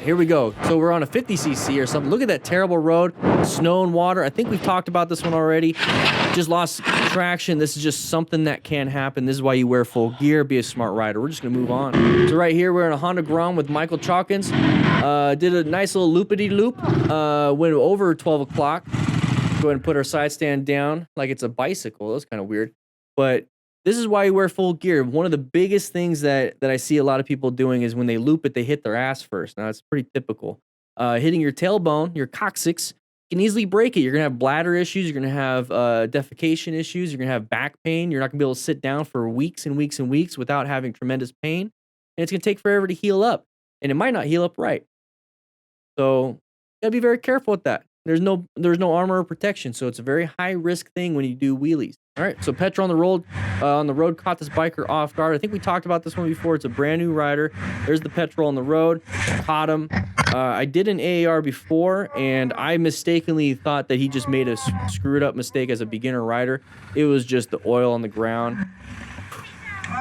here we go. So we're on a 50cc or something. Look at that terrible road, snow and water. I think we've talked about this one already. Just lost traction. This is just something that can happen. This is why you wear full gear. Be a smart rider. We're just gonna move on. So right here, we're in a Honda Grom with Michael Chalkins. Did a nice little loopity-loop. Went over 12 o'clock. Go ahead and put our side stand down like it's a bicycle. That's kind of weird. But this is why you wear full gear. One of the biggest things that I see a lot of people doing is when they loop it, they hit their ass first. Now, that's pretty typical. Hitting your tailbone, your coccyx, you can easily break it. You're going to have bladder issues. You're going to have defecation issues. You're going to have back pain. You're not going to be able to sit down for weeks and weeks and weeks without having tremendous pain. And it's going to take forever to heal up. And it might not heal up right. So you got to be very careful with that. There's no armor or protection. So it's a very high-risk thing when you do wheelies. All right, so Petra on the road caught this biker off guard. I think we talked about this one before. It's a brand new rider. There's the Petrol on the road. Caught him. I did an AAR before, and I mistakenly thought that he just made a screwed up mistake as a beginner rider. It was just the oil on the ground.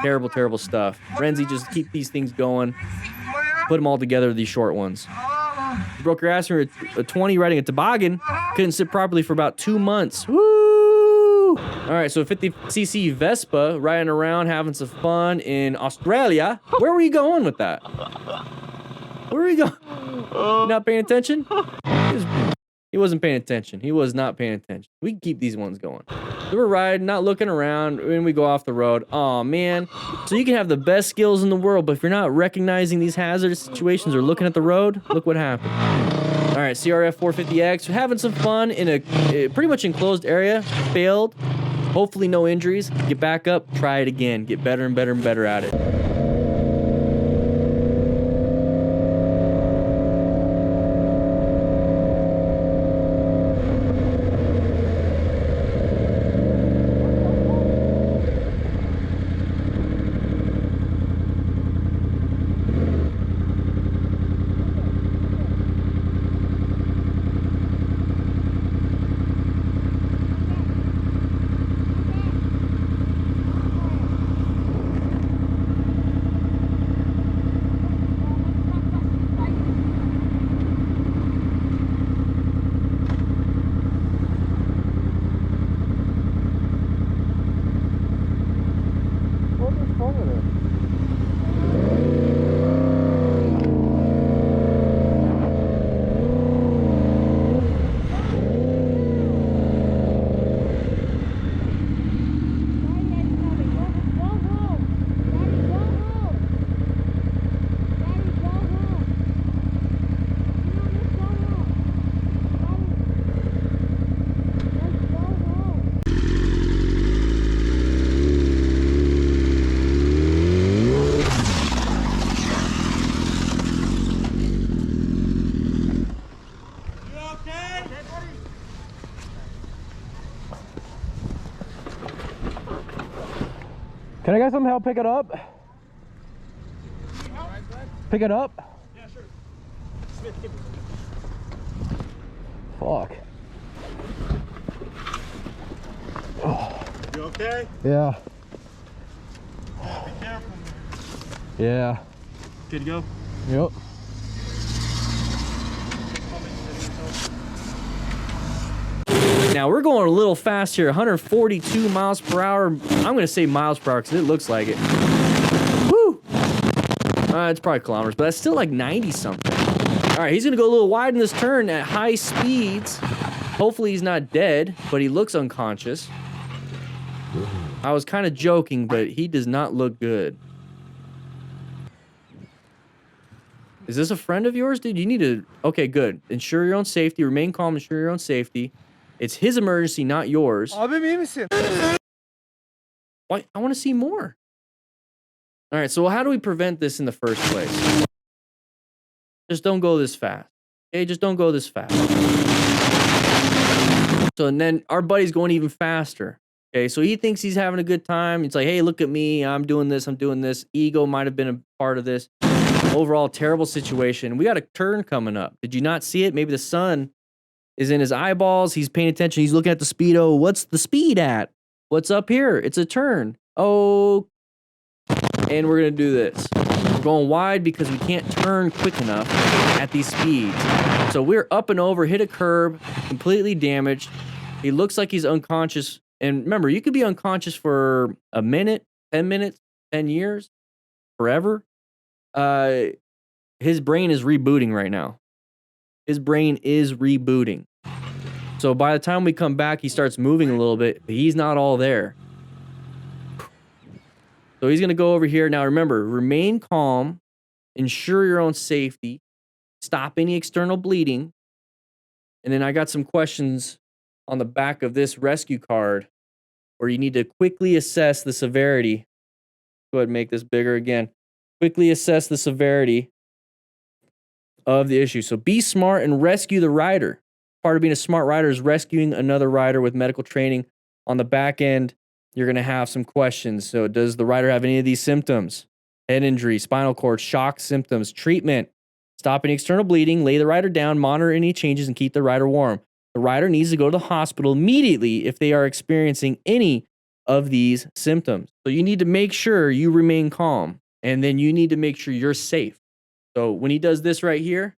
Terrible, terrible stuff. Renzi, just keep these things going. Put them all together, these short ones. You broke your ass for a 20 riding a toboggan. Couldn't sit properly for about 2 months. Woo! All right, so 50cc Vespa riding around, having some fun in Australia. Where were you going with that? Where were you going? You not paying attention? He wasn't paying attention. He was not paying attention. We can keep these ones going. So we're riding, not looking around, and we go off the road. Oh man. So you can have the best skills in the world, but if you're not recognizing these hazardous situations or looking at the road, look what happened. All right, CRF 450X, having some fun in a pretty much enclosed area. Failed. Hopefully no injuries. Get back up, try it again. Get better and better and better at it. Can I get some help pick it up? Pick it up? Yeah, sure. Smith, give me. Fuck. Oh. You okay? Yeah. Be careful. Yeah. Good to go? Yep. Now we're going a little fast here, 142 miles per hour. I'm gonna say miles per hour because it looks like it. Woo! It's probably kilometers, but that's still like 90 something. All right, he's gonna go a little wide in this turn at high speeds. Hopefully he's not dead, but he looks unconscious. I was kind of joking, but he does not look good. Is this a friend of yours, dude? You need to... Okay, good. Ensure your own safety. Remain calm. Ensure your own safety. It's his emergency, not yours. Abim iyi misin? Why? I want to see more. All right, so how do we prevent this in the first place? Just don't go this fast. Okay, just don't go this fast. So, and then our buddy's going even faster. Okay, so he thinks he's having a good time. It's like, hey, look at me. I'm doing this. I'm doing this. Ego might have been a part of this. Overall, terrible situation. We got a turn coming up. Did you not see it? Maybe the sun is in his eyeballs. He's paying attention. He's looking at the speedo. What's the speed at? What's up here? It's a turn. Oh, and we're going to do this. going wide because we can't turn quick enough at these speeds. So we're up and over, hit a curb, completely damaged. He looks like he's unconscious. And remember, you could be unconscious for a minute, 10 minutes, 10 years, forever. His brain is rebooting right now. His brain is rebooting. So by the time we come back, he starts moving a little bit, but he's not all there. So he's going to go over here. Now remember, remain calm, ensure your own safety, stop any external bleeding. And then I got some questions on the back of this rescue card where you need to quickly assess the severity. Go ahead and make this bigger again. Quickly assess the severity of the issue. So be smart and rescue the rider. Part of being a smart rider is rescuing another rider with medical training. On the back end, you're going to have some questions. So does the rider have any of these symptoms? Head injury, spinal cord, shock symptoms, treatment, stop any external bleeding, lay the rider down, monitor any changes, and keep the rider warm. The rider needs to go to the hospital immediately if they are experiencing any of these symptoms. So you need to make sure you remain calm, and then you need to make sure you're safe. So when he does this right here,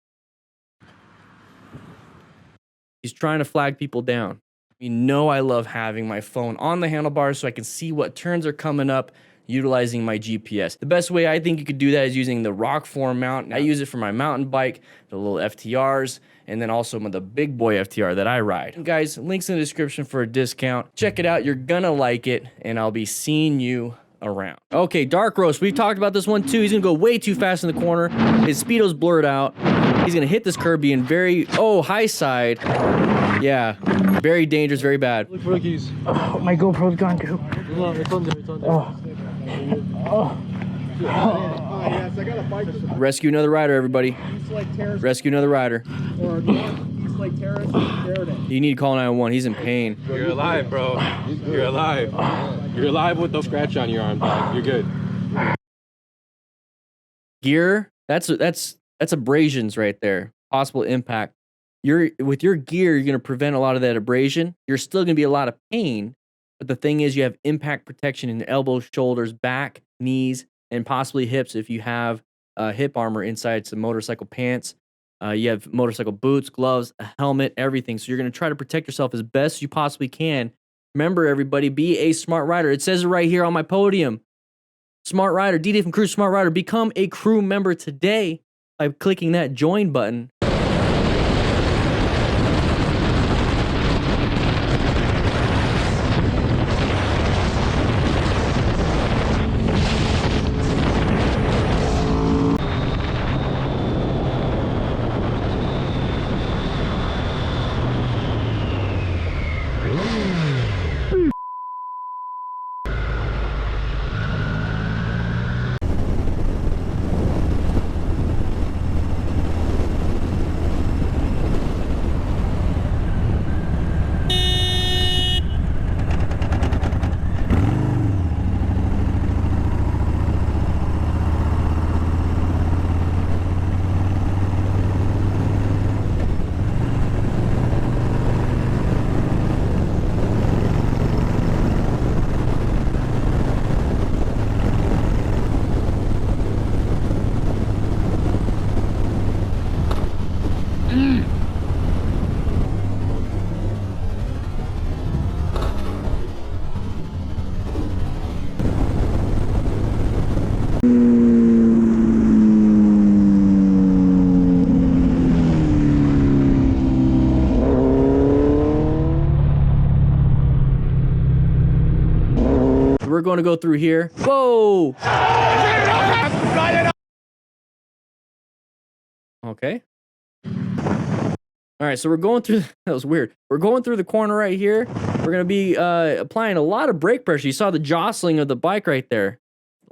he's trying to flag people down. You know I love having my phone on the handlebars so I can see what turns are coming up utilizing my GPS. The best way I think you could do that is using the ROKFORM mount. I use it for my mountain bike, the little FTRs, and then also the big boy FTR that I ride. And guys, links in the description for a discount. Check it out. You're gonna like it, and I'll be seeing you around. Okay, Dark Roast. We've talked about this one too. He's gonna go way too fast in the corner. His speedo's blurred out. He's gonna hit this curb being very, high side. Yeah, very dangerous, very bad. Look for the keys. Oh, my GoPro's gone too. No, it's on there. It's on there. Oh. yes, I got a bike. Rescue another rider, everybody. East Lake Terrace Rescue another rider. or East Lake Terrace. There it is. You need to call 911. He's in pain. You're alive, bro. You're alive. You're alive with no scratch on your arm, dog. You're good. Gear, that's abrasions right there. Possible impact. With your gear, you're gonna prevent a lot of that abrasion. You're still gonna be a lot of pain, but the thing is, you have impact protection in the elbows, shoulders, back, knees, and possibly hips if you have hip armor inside some motorcycle pants. You have motorcycle boots, gloves, a helmet, everything. So you're gonna try to protect yourself as best you possibly can. Remember, everybody, be a smart rider. It says it right here on my podium. Smart rider, DDFM Crew Smart Rider. Become a crew member today by clicking that join button. We're going to go through here. Whoa! Okay. All right, so we're going through, that was weird. We're going through the corner right here. We're going to be applying a lot of brake pressure. You saw the jostling of the bike right there.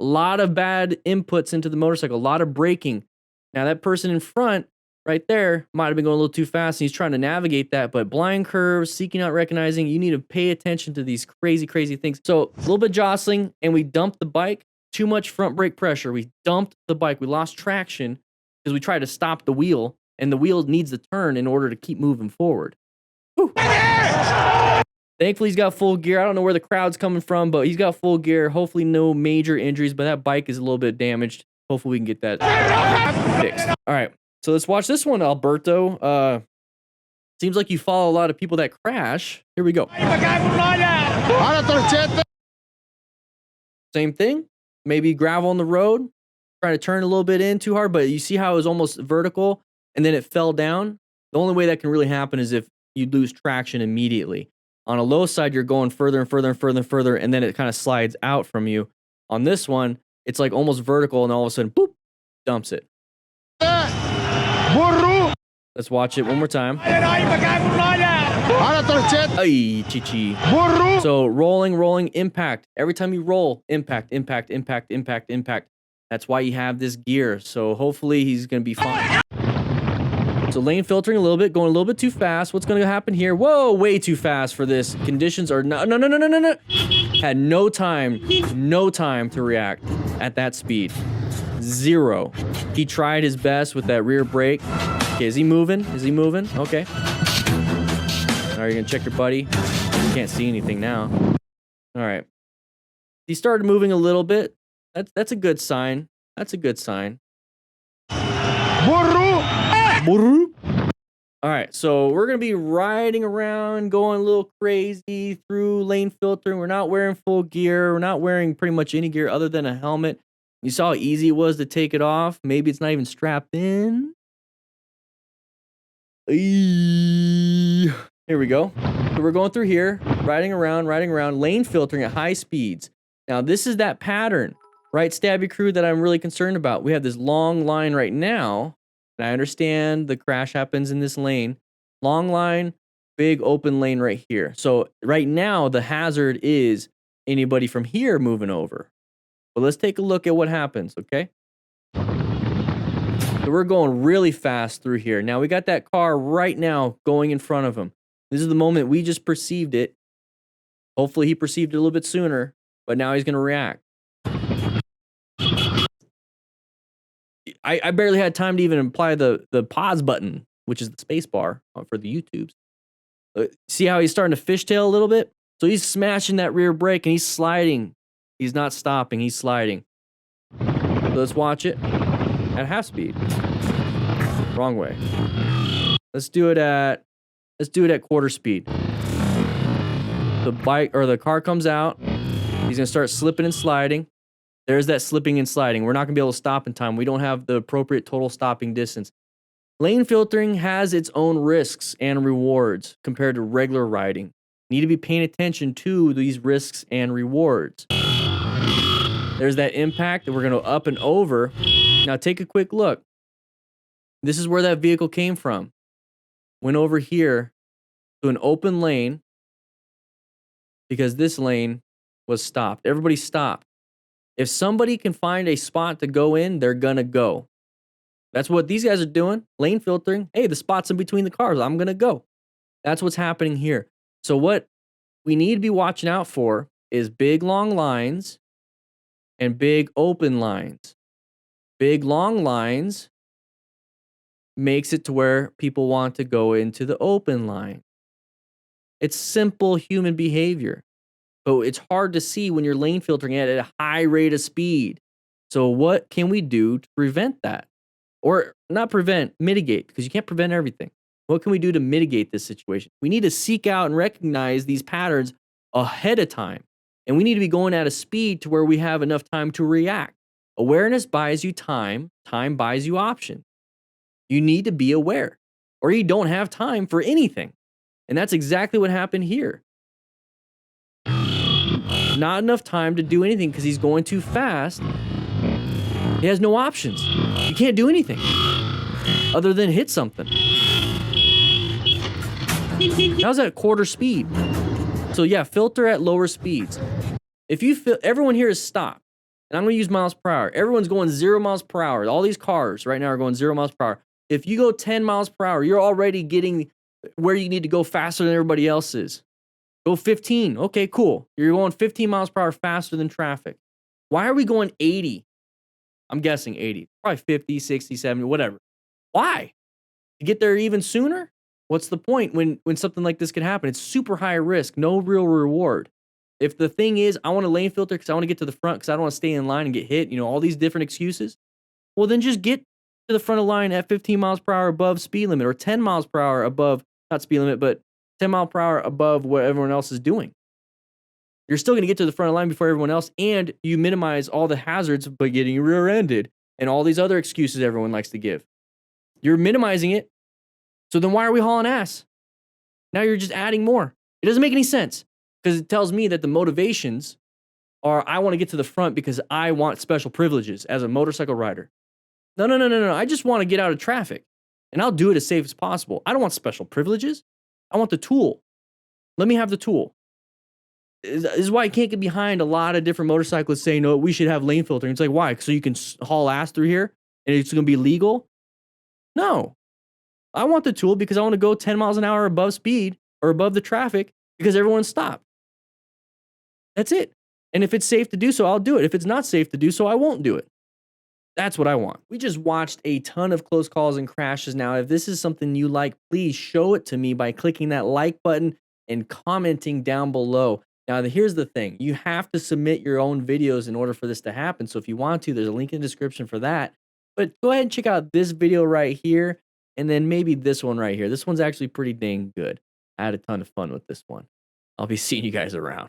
A lot of bad inputs into the motorcycle, a lot of braking. Now that person in front right there might have been going a little too fast and he's trying to navigate that, but blind curves, seeking out recognizing, you need to pay attention to these crazy, crazy things. So a little bit jostling and we dumped the bike, too much front brake pressure. We dumped the bike. We lost traction because we tried to stop the wheel and the wheel needs to turn in order to keep moving forward. Whew. Thankfully, he's got full gear. I don't know where the crowd's coming from, but he's got full gear. Hopefully no major injuries, but that bike is a little bit damaged. Hopefully we can get that fixed. All right, so let's watch this one, Alberto. Seems like you follow a lot of people that crash. Here we go. Same thing. Maybe gravel on the road. Trying to turn a little bit in too hard, but you see how it was almost vertical and then it fell down? The only way that can really happen is if you lose traction immediately. On a low side, you're going further and further and further and further, and then it kind of slides out from you. On this one, it's like almost vertical, and all of a sudden, boop, dumps it. Let's watch it one more time. Ay, chichi. So rolling, impact. Every time you roll, impact. That's why you have this gear. So hopefully he's going to be fine. So lane filtering a little bit, going a little bit too fast. What's going to happen here? Whoa, way too fast for this. Conditions are no. Had no time to react at that speed. 0. He tried his best with that rear brake. Okay, is he moving? Okay. All right, you're gonna check your buddy. You can't see anything now. All right. He started moving a little bit. That's a good sign. All right, so we're gonna be riding around, going a little crazy through lane filtering. We're not wearing full gear. We're not wearing pretty much any gear other than a helmet. You saw how easy it was to take it off. Maybe it's not even strapped in. Here we go. So we're going through here, riding around, lane filtering at high speeds. Now, this is that pattern, right, Stabby Crew, that I'm really concerned about. We have this long line right now, and I understand the crash happens in this lane. Long line, big open lane right here. So right now, the hazard is anybody from here moving over. But let's take a look at what happens, okay? So we're going really fast through here. Now, we got that car right now going in front of him. This is the moment we just perceived it. Hopefully, he perceived it a little bit sooner, but now he's going to react. I barely had time to even apply the pause button, which is the space bar for the YouTubes. See how he's starting to fishtail a little bit? So he's smashing that rear brake and he's sliding. He's not stopping, he's sliding. So let's watch it at half speed. Wrong way. Let's do it at quarter speed. The bike or the car comes out. He's gonna start slipping and sliding. There's that slipping and sliding. We're not gonna be able to stop in time. We don't have the appropriate total stopping distance. Lane filtering has its own risks and rewards compared to regular riding. You need to be paying attention to these risks and rewards. There's that impact that we're going to up and over. Now take a quick look. This is where that vehicle came from. Went over here to an open lane because this lane was stopped. Everybody stopped. If somebody can find a spot to go in, they're going to go. That's what these guys are doing. Lane filtering. Hey, the spot's in between the cars. I'm going to go. That's what's happening here. So what we need to be watching out for is big long lines and big open lines. Big long lines makes it to where people want to go into the open line. It's simple human behavior, but it's hard to see when you're lane filtering at a high rate of speed. So what can we do to prevent that? Or not prevent, mitigate, because you can't prevent everything. What can we do to mitigate this situation? We need to seek out and recognize these patterns ahead of time. And we need to be going at a speed to where we have enough time to react. Awareness buys you time. Time buys you options. You need to be aware, or you don't have time for anything. And that's exactly what happened here. Not enough time to do anything because he's going too fast. He has no options. You can't do anything other than hit something. How's that quarter speed? So yeah, filter at lower speeds. If you feel everyone here is stopped, and I'm going to use miles per hour. Everyone's going 0 miles per hour. All these cars right now are going 0 miles per hour. If you go 10 miles per hour, you're already getting where you need to go faster than everybody else is. Go 15. Okay, cool. You're going 15 miles per hour faster than traffic. Why are we going 80? I'm guessing 80. Probably 50, 60, 70, whatever. Why? To get there even sooner? What's the point when something like this could happen? It's super high risk, no real reward. If the thing is, I want to lane filter because I want to get to the front because I don't want to stay in line and get hit, all these different excuses, Well, then just get to the front of the line at 15 miles per hour above speed limit, or 10 miles per hour above, not speed limit, but 10 mile per hour above what everyone else is doing. You're still going to get to the front of the line before everyone else, and you minimize all the hazards by getting rear-ended and all these other excuses everyone likes to give. You're minimizing it. So then why are we hauling ass? Now you're just adding more. It doesn't make any sense, because it tells me that the motivations are, I want to get to the front because I want special privileges as a motorcycle rider. No. I just want to get out of traffic, and I'll do it as safe as possible. I don't want special privileges. I want the tool. Let me have the tool. This is why I can't get behind a lot of different motorcyclists saying, no, we should have lane filtering. It's like, why? So you can haul ass through here and it's going to be legal? No. I want the tool because I want to go 10 miles an hour above speed or above the traffic because everyone's stopped. That's it. And if it's safe to do so, I'll do it. If it's not safe to do so, I won't do it. That's what I want. We just watched a ton of close calls and crashes now. If this is something you like, please show it to me by clicking that like button and commenting down below. Now, here's the thing. You have to submit your own videos in order for this to happen. So if you want to, there's a link in the description for that. But go ahead and check out this video right here, and then maybe this one right here. This one's actually pretty dang good. I had a ton of fun with this one. I'll be seeing you guys around.